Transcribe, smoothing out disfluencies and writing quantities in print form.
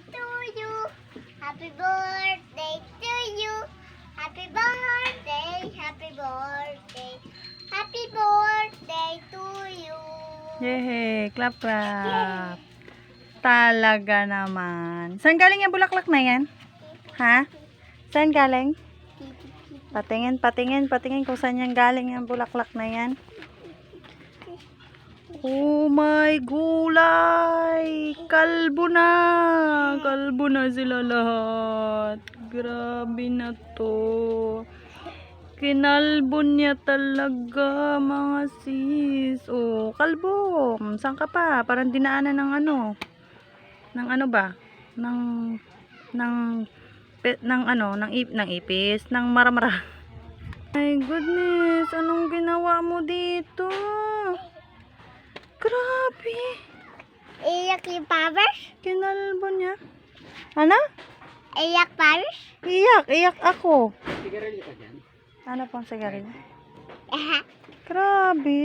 to you. Happy birthday to you. Happy birthday, happy birthday. Happy birthday to you. Yehey, clap clap. Talaga naman. Saan galing yung bulaklak na yan? Ha? Saan galing? Patingin kung saan yan galing yung bulaklak na yan. Oh my gulay! Kalbo na sila lahat. Grabe na to. Kinalbo niya talaga, mga sis. Oh, kalbo. Saan ka pa? Parang dinaanan ng ano. Ng ano ba? Ng ipis, ng maramara. My goodness, anong ginawa mo dito? Grabe. Iyak yung powers? Kinalbo niya. Ano? Iyak powers? Iyak ako. Sigarilyo ka dyan? Ano pang sigarilyo? Grabe.